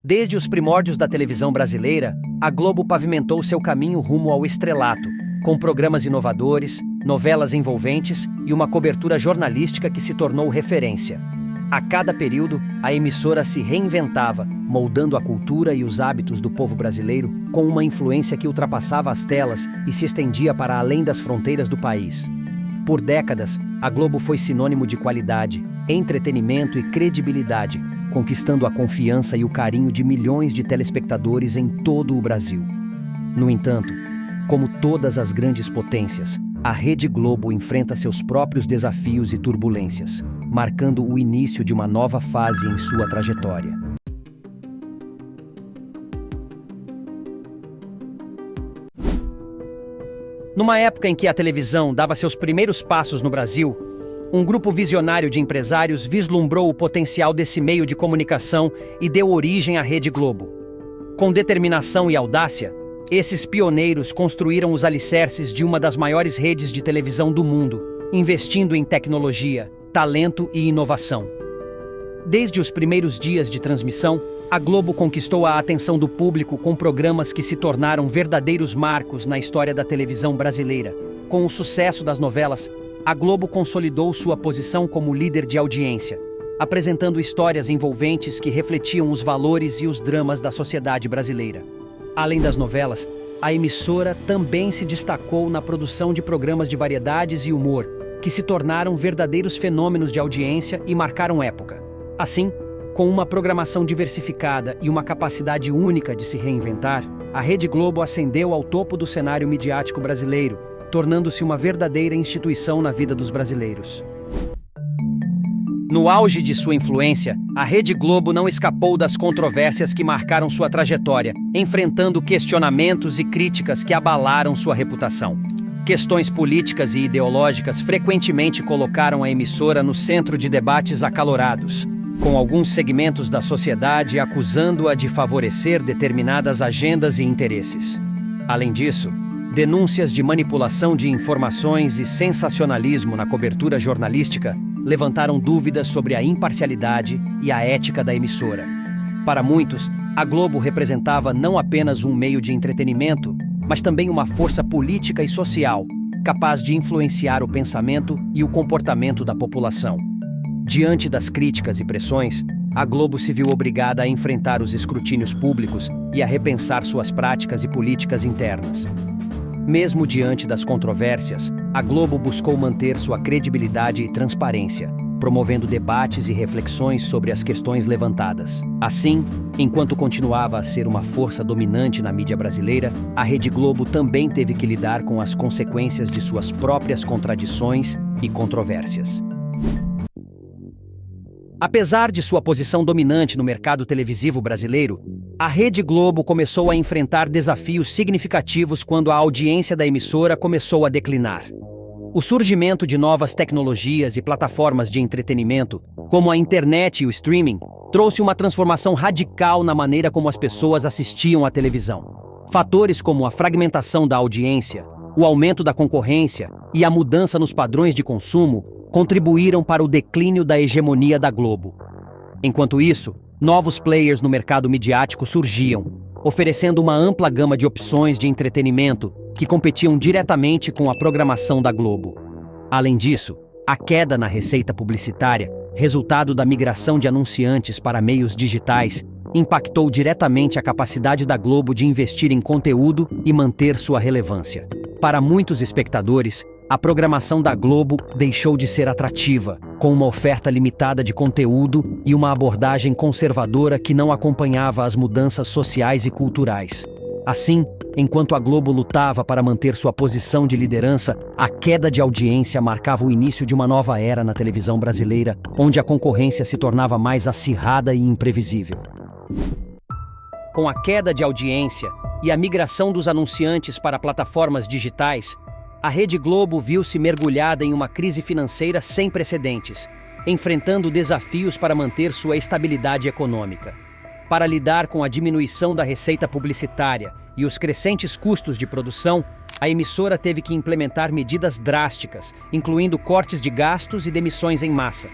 Desde os primórdios da televisão brasileira, a Globo pavimentou seu caminho rumo ao estrelato, com programas inovadores, novelas envolventes e uma cobertura jornalística que se tornou referência. A cada período, a emissora se reinventava, moldando a cultura e os hábitos do povo brasileiro com uma influência que ultrapassava as telas e se estendia para além das fronteiras do país. Por décadas, a Globo foi sinônimo de qualidade, entretenimento e credibilidade, conquistando a confiança e o carinho de milhões de telespectadores em todo o Brasil. No entanto, como todas as grandes potências, a Rede Globo enfrenta seus próprios desafios e turbulências, marcando o início de uma nova fase em sua trajetória. Numa época em que a televisão dava seus primeiros passos no Brasil, um grupo visionário de empresários vislumbrou o potencial desse meio de comunicação e deu origem à Rede Globo. Com determinação e audácia, esses pioneiros construíram os alicerces de uma das maiores redes de televisão do mundo, investindo em tecnologia, talento e inovação. Desde os primeiros dias de transmissão, a Globo conquistou a atenção do público com programas que se tornaram verdadeiros marcos na história da televisão brasileira. Com o sucesso das novelas, a Globo consolidou sua posição como líder de audiência, apresentando histórias envolventes que refletiam os valores e os dramas da sociedade brasileira. Além das novelas, a emissora também se destacou na produção de programas de variedades e humor, que se tornaram verdadeiros fenômenos de audiência e marcaram época. Assim, com uma programação diversificada e uma capacidade única de se reinventar, a Rede Globo ascendeu ao topo do cenário midiático brasileiro, tornando-se uma verdadeira instituição na vida dos brasileiros. No auge de sua influência, a Rede Globo não escapou das controvérsias que marcaram sua trajetória, enfrentando questionamentos e críticas que abalaram sua reputação. Questões políticas e ideológicas frequentemente colocaram a emissora no centro de debates acalorados, com alguns segmentos da sociedade acusando-a de favorecer determinadas agendas e interesses. Além disso, denúncias de manipulação de informações e sensacionalismo na cobertura jornalística levantaram dúvidas sobre a imparcialidade e a ética da emissora. Para muitos, a Globo representava não apenas um meio de entretenimento, mas também uma força política e social, capaz de influenciar o pensamento e o comportamento da população. Diante das críticas e pressões, a Globo se viu obrigada a enfrentar os escrutínios públicos e a repensar suas práticas e políticas internas. Mesmo diante das controvérsias, a Globo buscou manter sua credibilidade e transparência, promovendo debates e reflexões sobre as questões levantadas. Assim, enquanto continuava a ser uma força dominante na mídia brasileira, a Rede Globo também teve que lidar com as consequências de suas próprias contradições e controvérsias. Apesar de sua posição dominante no mercado televisivo brasileiro, a Rede Globo começou a enfrentar desafios significativos quando a audiência da emissora começou a declinar. O surgimento de novas tecnologias e plataformas de entretenimento, como a internet e o streaming, trouxe uma transformação radical na maneira como as pessoas assistiam à televisão. Fatores como a fragmentação da audiência, o aumento da concorrência e a mudança nos padrões de consumo contribuíram para o declínio da hegemonia da Globo. Enquanto isso, novos players no mercado midiático surgiam, oferecendo uma ampla gama de opções de entretenimento que competiam diretamente com a programação da Globo. Além disso, a queda na receita publicitária, resultado da migração de anunciantes para meios digitais, impactou diretamente a capacidade da Globo de investir em conteúdo e manter sua relevância. Para muitos espectadores, a programação da Globo deixou de ser atrativa, com uma oferta limitada de conteúdo e uma abordagem conservadora que não acompanhava as mudanças sociais e culturais. Assim, enquanto a Globo lutava para manter sua posição de liderança, a queda de audiência marcava o início de uma nova era na televisão brasileira, onde a concorrência se tornava mais acirrada e imprevisível. Com a queda de audiência e a migração dos anunciantes para plataformas digitais, a Rede Globo viu-se mergulhada em uma crise financeira sem precedentes, enfrentando desafios para manter sua estabilidade econômica. Para lidar com a diminuição da receita publicitária e os crescentes custos de produção, a emissora teve que implementar medidas drásticas, incluindo cortes de gastos e demissões em massa.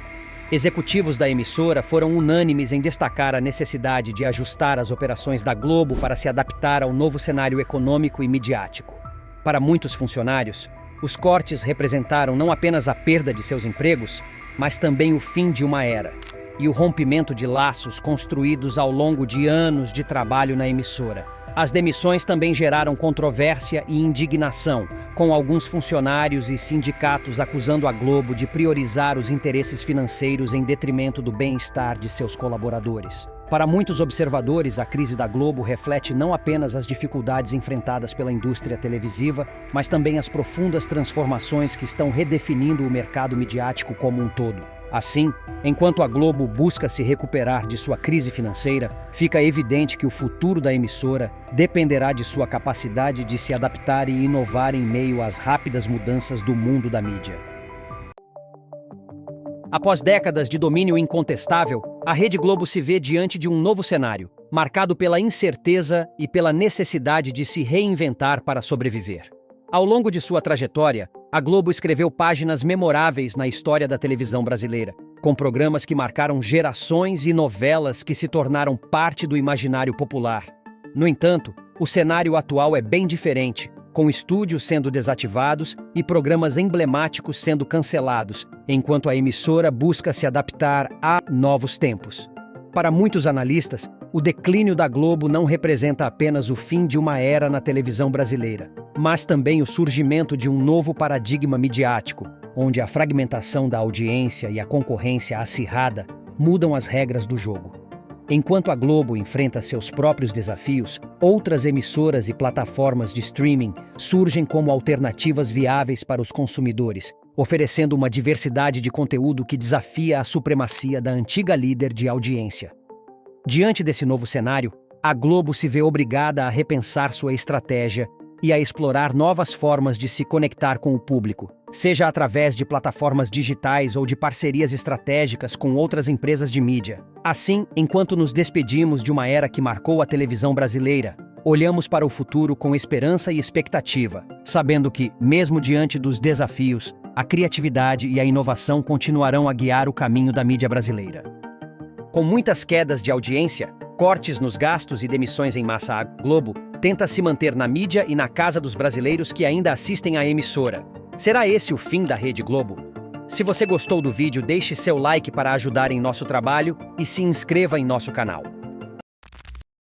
Executivos da emissora foram unânimes em destacar a necessidade de ajustar as operações da Globo para se adaptar ao novo cenário econômico e midiático. Para muitos funcionários, os cortes representaram não apenas a perda de seus empregos, mas também o fim de uma era e o rompimento de laços construídos ao longo de anos de trabalho na emissora. As demissões também geraram controvérsia e indignação, com alguns funcionários e sindicatos acusando a Globo de priorizar os interesses financeiros em detrimento do bem-estar de seus colaboradores. Para muitos observadores, a crise da Globo reflete não apenas as dificuldades enfrentadas pela indústria televisiva, mas também as profundas transformações que estão redefinindo o mercado midiático como um todo. Assim, enquanto a Globo busca se recuperar de sua crise financeira, fica evidente que o futuro da emissora dependerá de sua capacidade de se adaptar e inovar em meio às rápidas mudanças do mundo da mídia. Após décadas de domínio incontestável, a Rede Globo se vê diante de um novo cenário, marcado pela incerteza e pela necessidade de se reinventar para sobreviver. Ao longo de sua trajetória, a Globo escreveu páginas memoráveis na história da televisão brasileira, com programas que marcaram gerações e novelas que se tornaram parte do imaginário popular. No entanto, o cenário atual é bem diferente, com estúdios sendo desativados e programas emblemáticos sendo cancelados, enquanto a emissora busca se adaptar a novos tempos. Para muitos analistas, o declínio da Globo não representa apenas o fim de uma era na televisão brasileira, mas também o surgimento de um novo paradigma midiático, onde a fragmentação da audiência e a concorrência acirrada mudam as regras do jogo. Enquanto a Globo enfrenta seus próprios desafios, outras emissoras e plataformas de streaming surgem como alternativas viáveis para os consumidores, oferecendo uma diversidade de conteúdo que desafia a supremacia da antiga líder de audiência. Diante desse novo cenário, a Globo se vê obrigada a repensar sua estratégia e a explorar novas formas de se conectar com o público, seja através de plataformas digitais ou de parcerias estratégicas com outras empresas de mídia. Assim, enquanto nos despedimos de uma era que marcou a televisão brasileira, olhamos para o futuro com esperança e expectativa, sabendo que, mesmo diante dos desafios, a criatividade e a inovação continuarão a guiar o caminho da mídia brasileira. Com muitas quedas de audiência, cortes nos gastos e demissões em massa, a Globo tenta se manter na mídia e na casa dos brasileiros que ainda assistem à emissora. Será esse o fim da Rede Globo? Se você gostou do vídeo, deixe seu like para ajudar em nosso trabalho e se inscreva em nosso canal.